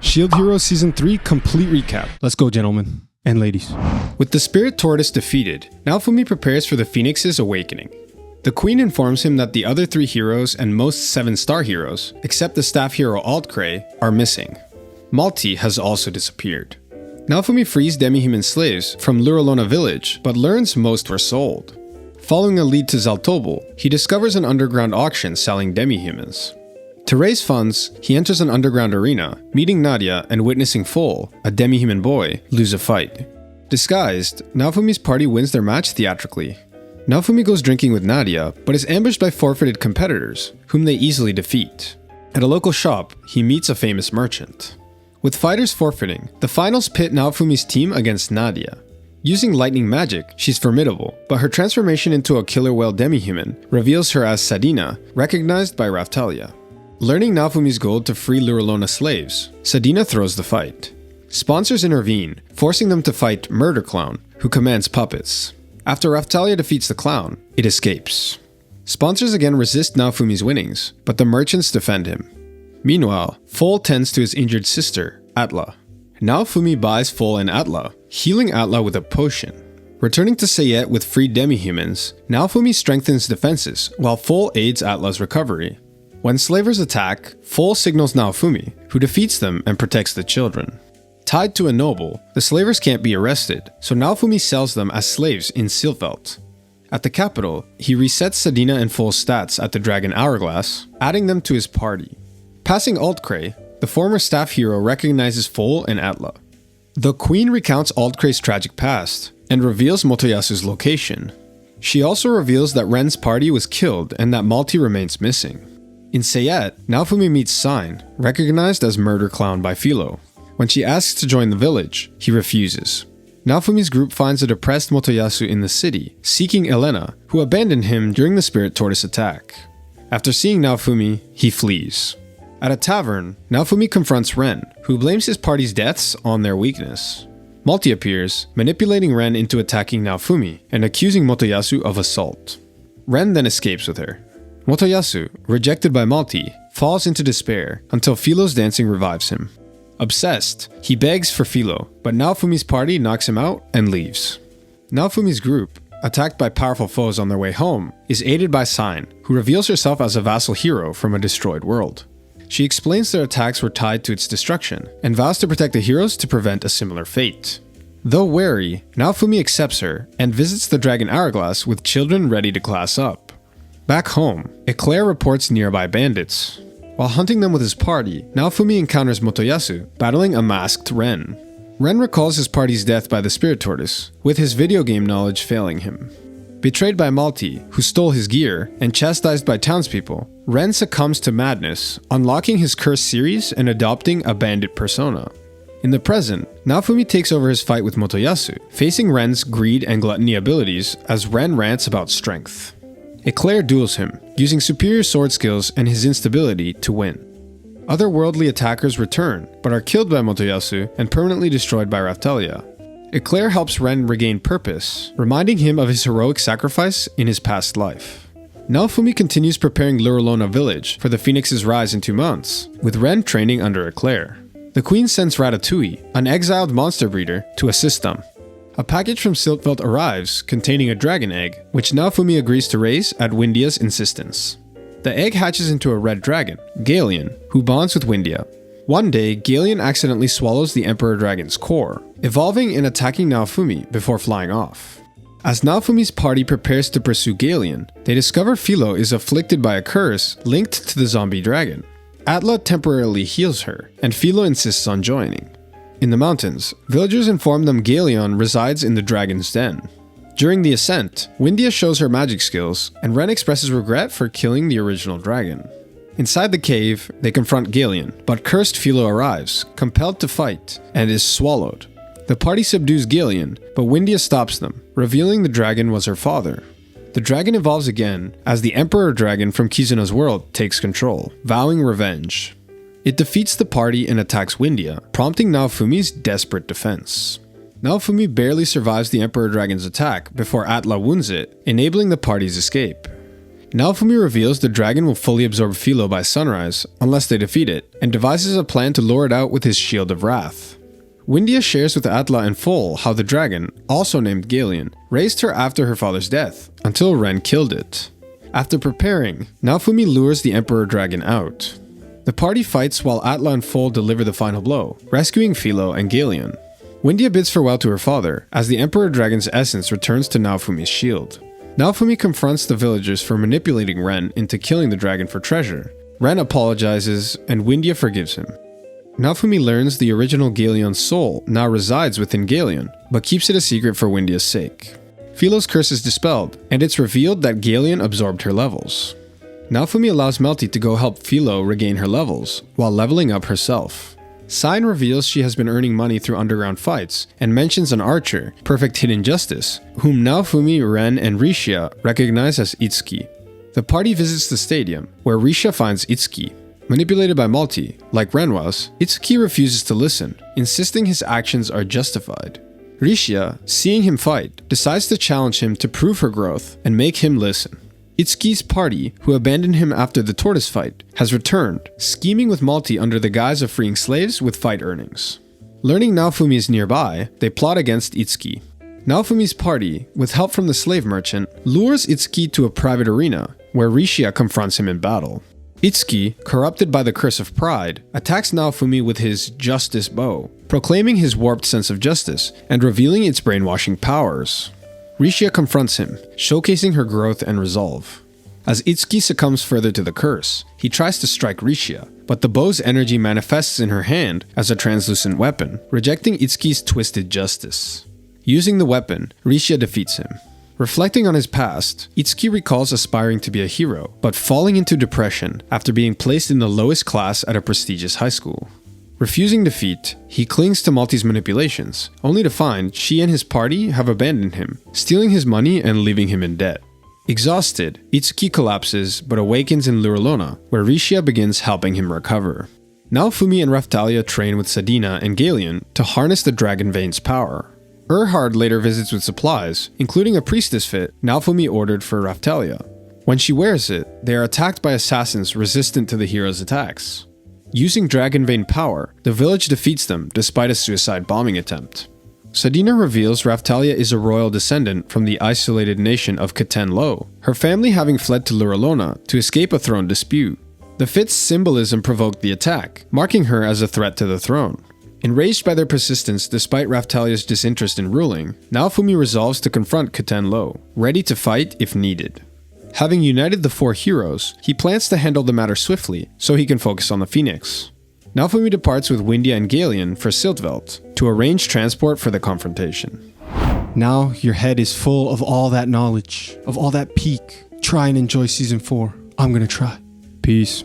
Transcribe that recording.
Shield Hero Season 3 complete recap. Let's go, gentlemen and ladies. With the Spirit Tortoise defeated, Naofumi prepares for the Phoenix's awakening. The Queen informs him that the other 3 heroes and most 7-star heroes, except the staff hero Altcray, are missing. Malti has also disappeared. Naofumi frees demi-human slaves from Luralona village, but learns most were sold. Following a lead to Zaltobel, he discovers an underground auction selling demi-humans. To raise funds, he enters an underground arena, meeting Nadia and witnessing Foal, a demi-human boy, lose a fight. Disguised, Naofumi's party wins their match theatrically. Naofumi goes drinking with Nadia, but is ambushed by forfeited competitors, whom they easily defeat. At a local shop, he meets a famous merchant. With fighters forfeiting, the finals pit Naofumi's team against Nadia. Using lightning magic, she's formidable, but her transformation into a killer whale demi-human reveals her as Sadina, recognized by Raftalia. Learning Naofumi's goal to free Luralona slaves, Sadina throws the fight. Sponsors intervene, forcing them to fight Murder Clown, who commands puppets. After Raftalia defeats the clown, it escapes. Sponsors again resist Naofumi's winnings, but the merchants defend him. Meanwhile, Foal tends to his injured sister, Atla. Naofumi buys Foal and Atla, healing Atla with a potion. Returning to Sayet with freed demi-humans, Naofumi strengthens defenses, while Foal aids Atla's recovery. When slavers attack, Foal signals Naofumi, who defeats them and protects the children. Tied to a noble, the slavers can't be arrested, so Naofumi sells them as slaves in Silvelt. At the capital, he resets Sadina and Foal's stats at the Dragon Hourglass, adding them to his party. Passing Altcray, the former staff hero recognizes Foal and Atla. The Queen recounts Altcray's tragic past, and reveals Motoyasu's location. She also reveals that Ren's party was killed and that Malti remains missing. In Sayet, Naofumi meets Sign, recognized as Murder Clown by Filo. When she asks to join the village, he refuses. Naofumi's group finds a depressed Motoyasu in the city, seeking Elena, who abandoned him during the Spirit Tortoise attack. After seeing Naofumi, he flees. At a tavern, Naofumi confronts Ren, who blames his party's deaths on their weakness. Malti appears, manipulating Ren into attacking Naofumi and accusing Motoyasu of assault. Ren then escapes with her. Motoyasu, rejected by Malti, falls into despair until Filo's dancing revives him. Obsessed, he begs for Filo, but Naofumi's party knocks him out and leaves. Naofumi's group, attacked by powerful foes on their way home, is aided by Sign, who reveals herself as a vassal hero from a destroyed world. She explains their attacks were tied to its destruction, and vows to protect the heroes to prevent a similar fate. Though wary, Naofumi accepts her and visits the Dragon Hourglass with children ready to class up. Back home, Eclair reports nearby bandits. While hunting them with his party, Naofumi encounters Motoyasu, battling a masked Ren. Ren recalls his party's death by the Spirit Tortoise, with his video game knowledge failing him. Betrayed by Malti, who stole his gear, and chastised by townspeople, Ren succumbs to madness, unlocking his cursed series and adopting a bandit persona. In the present, Naofumi takes over his fight with Motoyasu, facing Ren's greed and gluttony abilities as Ren rants about strength. Eclair duels him, using superior sword skills and his instability to win. Otherworldly attackers return, but are killed by Motoyasu and permanently destroyed by Raftalia. Eclair helps Ren regain purpose, reminding him of his heroic sacrifice in his past life. Naofumi continues preparing Luralona village for the Phoenix's rise in 2 months, with Ren training under Eclair. The Queen sends Ratatouille, an exiled monster breeder, to assist them. A package from Siltveld arrives containing a dragon egg, which Naofumi agrees to raise at Windia's insistence. The egg hatches into a red dragon, Galeon, who bonds with Windia. One day, Galeon accidentally swallows the Emperor Dragon's core, evolving and attacking Naofumi before flying off. As Naofumi's party prepares to pursue Galeon, they discover Filo is afflicted by a curse linked to the zombie dragon. Atla temporarily heals her, and Filo insists on joining. In the mountains, villagers inform them Galeon resides in the dragon's den. During the ascent, Windia shows her magic skills, and Ren expresses regret for killing the original dragon. Inside the cave, they confront Galeon, but cursed Filo arrives, compelled to fight, and is swallowed. The party subdues Galeon, but Windia stops them, revealing the dragon was her father. The dragon evolves again, as the Emperor Dragon from Kizuna's world takes control, vowing revenge. It defeats the party and attacks Windia, prompting Naofumi's desperate defense. Naofumi barely survives the Emperor Dragon's attack before Atla wounds it, enabling the party's escape. Naofumi reveals the dragon will fully absorb Filo by sunrise unless they defeat it, and devises a plan to lure it out with his Shield of Wrath. Windia shares with Atla in full how the dragon, also named Galeon, raised her after her father's death, until Ren killed it. After preparing, Naofumi lures the Emperor Dragon out. The party fights while Atla and Foal deliver the final blow, rescuing Filo and Galeon. Windia bids farewell to her father, as the Emperor Dragon's essence returns to Naofumi's shield. Naofumi confronts the villagers for manipulating Ren into killing the dragon for treasure. Ren apologizes, and Windia forgives him. Naofumi learns the original Galeon's soul now resides within Galeon, but keeps it a secret for Windia's sake. Filo's curse is dispelled, and it's revealed that Galeon absorbed her levels. Naofumi allows Melty to go help Filo regain her levels, while leveling up herself. Sign reveals she has been earning money through underground fights, and mentions an archer, Perfect Hidden Justice, whom Naofumi, Ren, and Risha recognize as Itsuki. The party visits the stadium, where Risha finds Itsuki. Manipulated by Melty, like Ren was, Itsuki refuses to listen, insisting his actions are justified. Risha, seeing him fight, decides to challenge him to prove her growth and make him listen. Itsuki's party, who abandoned him after the tortoise fight, has returned, scheming with Melty under the guise of freeing slaves with fight earnings. Learning Naofumi is nearby, they plot against Itsuki. Naofumi's party, with help from the slave merchant, lures Itsuki to a private arena, where Risha confronts him in battle. Itsuki, corrupted by the curse of pride, attacks Naofumi with his justice bow, proclaiming his warped sense of justice and revealing its brainwashing powers. Risha confronts him, showcasing her growth and resolve. As Itsuki succumbs further to the curse, he tries to strike Risha, but the bow's energy manifests in her hand as a translucent weapon, rejecting Itsuki's twisted justice. Using the weapon, Risha defeats him. Reflecting on his past, Itsuki recalls aspiring to be a hero, but falling into depression after being placed in the lowest class at a prestigious high school. Refusing defeat, he clings to Melty's manipulations, only to find she and his party have abandoned him, stealing his money and leaving him in debt. Exhausted, Itsuki collapses but awakens in Luralona, where Risha begins helping him recover. Naofumi and Raphtalia train with Sadina and Galeon to harness the Dragon Vein's power. Erhard later visits with supplies, including a priestess fit Naofumi ordered for Raphtalia. When she wears it, they are attacked by assassins resistant to the hero's attacks. Using Dragon Vein power, the village defeats them despite a suicide bombing attempt. Sadina reveals Raphtalia is a royal descendant from the isolated nation of Keten Lo, her family having fled to Luralona to escape a throne dispute. The fit's symbolism provoked the attack, marking her as a threat to the throne. Enraged by their persistence despite Raphtalia's disinterest in ruling, Naofumi resolves to confront Keten Lo, ready to fight if needed. Having united the four heroes, he plans to handle the matter swiftly so he can focus on the Phoenix. Naofumi departs with Windia and Galeon for Siltveld to arrange transport for the confrontation. Now your head is full of all that knowledge, of all that peak. Try and enjoy season 4. I'm gonna try. Peace.